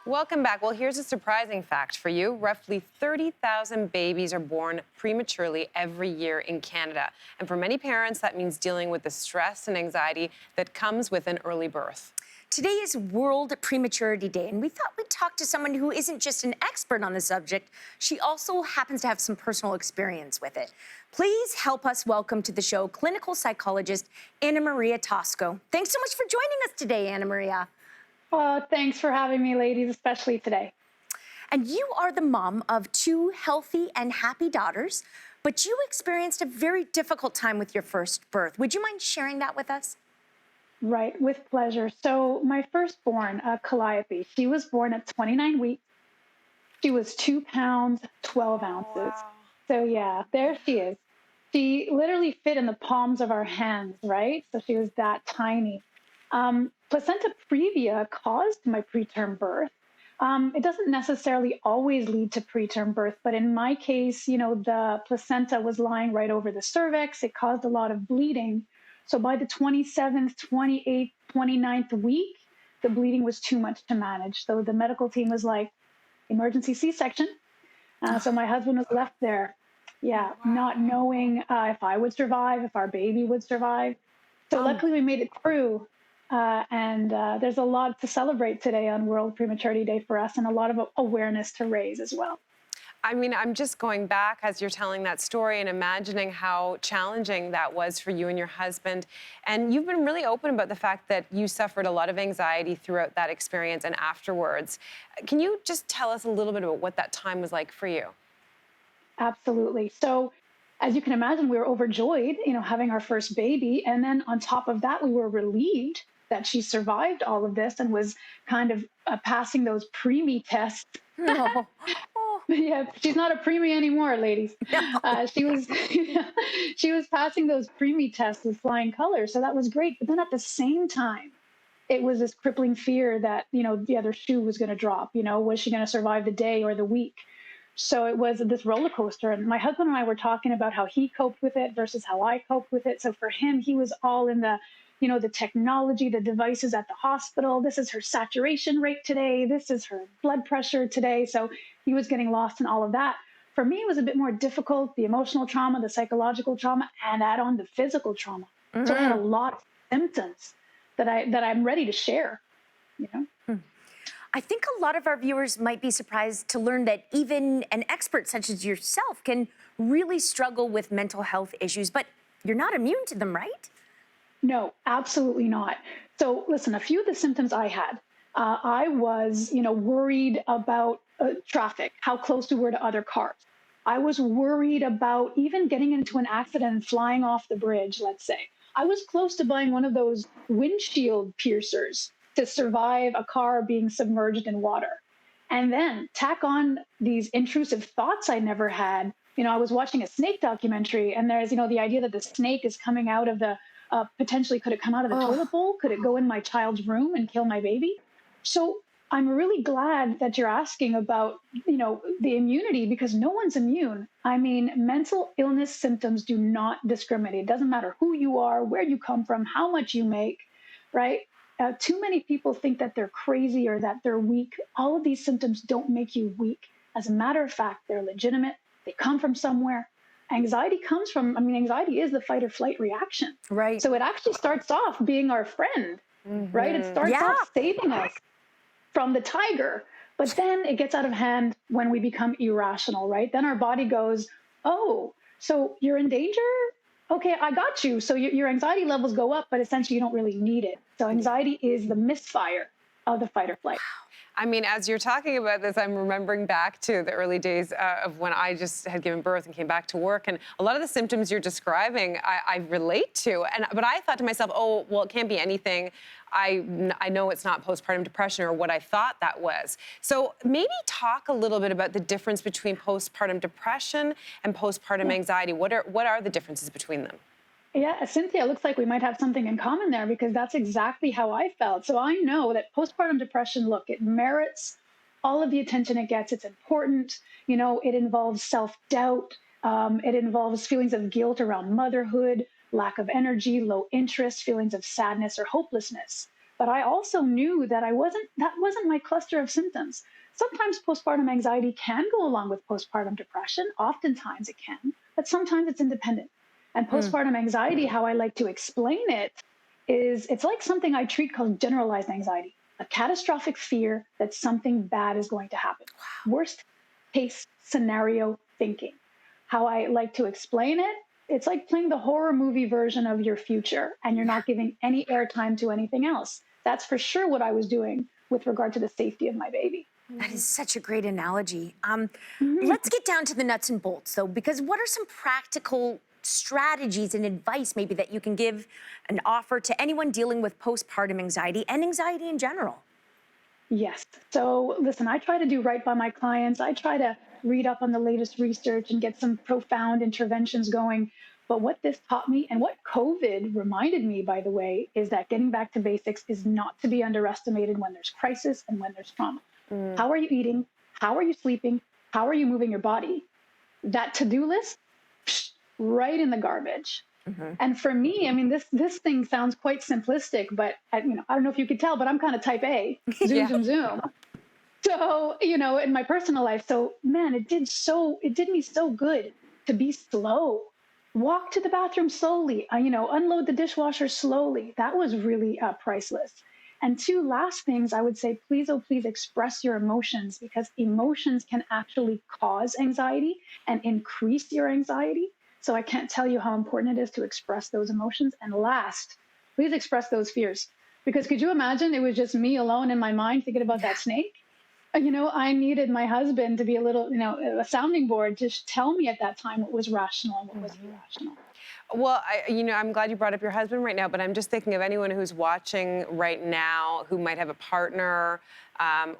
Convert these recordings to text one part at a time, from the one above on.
Welcome back. Well, here's a surprising fact for you. Roughly 30,000 babies are born prematurely every year in Canada. And for many parents, that means dealing with the stress and anxiety that comes with an early birth. Today is World Prematurity Day, and we thought we'd talk to someone who isn't just an expert on the subject, she also happens to have some personal experience with it. Please help us welcome to the show clinical psychologist Anna-Maria Tosco. Thanks so much for joining us today, Anna-Maria. Well, thanks for having me, ladies, especially today. And you are the mom of 2 healthy and happy daughters, but you experienced a very difficult time with your first birth. Would you mind sharing that with us? Right, with pleasure. So my firstborn, Calliope, she was born at 29 weeks. She was 2 pounds, 12 ounces. Wow. So yeah, there she is. She literally fit in the palms of our hands, right? So she was that tiny. Placenta previa caused my preterm birth. It doesn't necessarily always lead to preterm birth, but in my case, the placenta was lying right over the cervix. It caused a lot of bleeding. So by the 27th, 28th, 29th week, the bleeding was too much to manage. So the medical team was like, emergency C-section. So my husband was left there, not knowing if I would survive, if our baby would survive. So luckily we made it through. And there's a lot to celebrate today on World Prematurity Day for us, and a lot of awareness to raise as well. I mean, I'm just going back as you're telling that story and imagining how challenging that was for you and your husband. And you've been really open about the fact that you suffered a lot of anxiety throughout that experience and afterwards. Can you just tell us a little bit about what that time was like for you? Absolutely. So as you can imagine, we were overjoyed, having our first baby. And then on top of that, we were relieved that she survived all of this and was kind of passing those preemie tests. No. Yeah, she's not a preemie anymore, ladies. She was she was passing those preemie tests with flying colors, so that was great. But then at the same time, it was this crippling fear that the other shoe was going to drop. Was she going to survive the day or the week? So it was this roller coaster. And my husband and I were talking about how he coped with it versus how I coped with it. So for him, he was all in the technology, the devices at the hospital. This is her saturation rate today. This is her blood pressure today. So he was getting lost in all of that. For me, it was a bit more difficult, the emotional trauma, the psychological trauma, and add on the physical trauma. Mm-hmm. So I had a lot of symptoms that I'm ready to share, I think a lot of our viewers might be surprised to learn that even an expert such as yourself can really struggle with mental health issues, but you're not immune to them, right? No, absolutely not. So listen, a few of the symptoms I had, I was, worried about traffic, how close we were to other cars. I was worried about even getting into an accident and flying off the bridge, let's say. I was close to buying one of those windshield piercers to survive a car being submerged in water. And then tack on these intrusive thoughts I never had. I was watching a snake documentary, and there's, the idea that the snake is coming out of the, potentially could it come out of the toilet bowl? Could it go in my child's room and kill my baby? So I'm really glad that you're asking about, the immunity, because no one's immune. I mean, mental illness symptoms do not discriminate. It doesn't matter who you are, where you come from, how much you make, right? Too many people think that they're crazy or that they're weak. All of these symptoms don't make you weak. As a matter of fact, they're legitimate. They come from somewhere. Anxiety is the fight or flight reaction. Right. So it actually starts off being our friend, right? It starts off saving us from the tiger, but then it gets out of hand when we become irrational, right? Then our body goes, oh, so you're in danger? Okay, I got you. So your anxiety levels go up, but essentially you don't really need it. So anxiety is the misfire of the fight or flight. I mean, as you're talking about this, I'm remembering back to the early days of when I just had given birth and came back to work. And a lot of the symptoms you're describing, I relate to. But I thought to myself, oh, well, it can't be anything. I know it's not postpartum depression or what I thought that was. So maybe talk a little bit about the difference between postpartum depression and postpartum anxiety. What are the differences between them? Yeah, Cynthia, looks like we might have something in common there, because that's exactly how I felt. So I know that postpartum depression, look, it merits all of the attention it gets. It's important. It involves self-doubt. It involves feelings of guilt around motherhood, lack of energy, low interest, feelings of sadness or hopelessness. But I also knew that that wasn't my cluster of symptoms. Sometimes postpartum anxiety can go along with postpartum depression. Oftentimes it can, but sometimes it's independent. And postpartum anxiety, how I like to explain it, is it's like something I treat called generalized anxiety, a catastrophic fear that something bad is going to happen. Worst case scenario thinking. How I like to explain it, it's like playing the horror movie version of your future and you're not giving any airtime to anything else. That's for sure what I was doing with regard to the safety of my baby. That is such a great analogy. Let's get down to the nuts and bolts, though, because what are some practical strategies and advice maybe that you can give and offer to anyone dealing with postpartum anxiety and anxiety in general? Yes. So listen, I try to do right by my clients. I try to read up on the latest research and get some profound interventions going. But what this taught me and what COVID reminded me, by the way, is that getting back to basics is not to be underestimated when there's crisis and when there's trauma. How are you eating? How are you sleeping? How are you moving your body? That to-do list, right in the garbage. And for me, I mean, this thing sounds quite simplistic, but I don't know if you could tell, but I'm kind of type A, zoom, zoom, zoom. So, in my personal life, so man, it did me so good to be slow. Walk to the bathroom slowly, unload the dishwasher slowly. That was really priceless. And two last things I would say, please, oh, please express your emotions, because emotions can actually cause anxiety and increase your anxiety. So I can't tell you how important it is to express those emotions. And last, please express those fears. Because could you imagine it was just me alone in my mind thinking about that snake? I needed my husband to be a little, a sounding board to tell me at that time what was rational and what was irrational. Well, I'm glad you brought up your husband right now, but I'm just thinking of anyone who's watching right now who might have a partner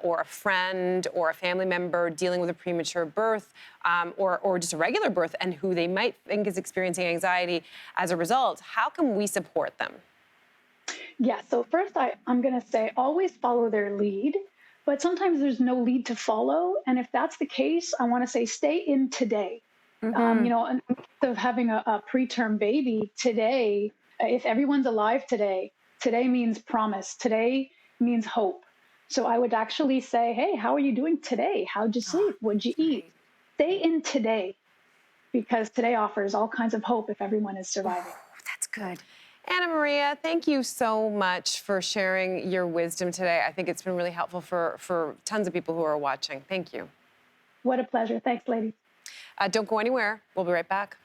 or a friend or a family member dealing with a premature birth or just a regular birth and who they might think is experiencing anxiety as a result. How can we support them? Yeah, so first I'm going to say always follow their lead, but sometimes there's no lead to follow. And if that's the case, I want to say stay in today. Instead of having a preterm baby today, if everyone's alive today, today means promise. Today means hope. So I would actually say, hey, how are you doing today? How'd you sleep? What'd you eat? Stay in today, because today offers all kinds of hope if everyone is surviving. That's good. Anna-Maria, thank you so much for sharing your wisdom today. I think it's been really helpful for tons of people who are watching. Thank you. What a pleasure. Thanks, ladies. Don't go anywhere. We'll be right back.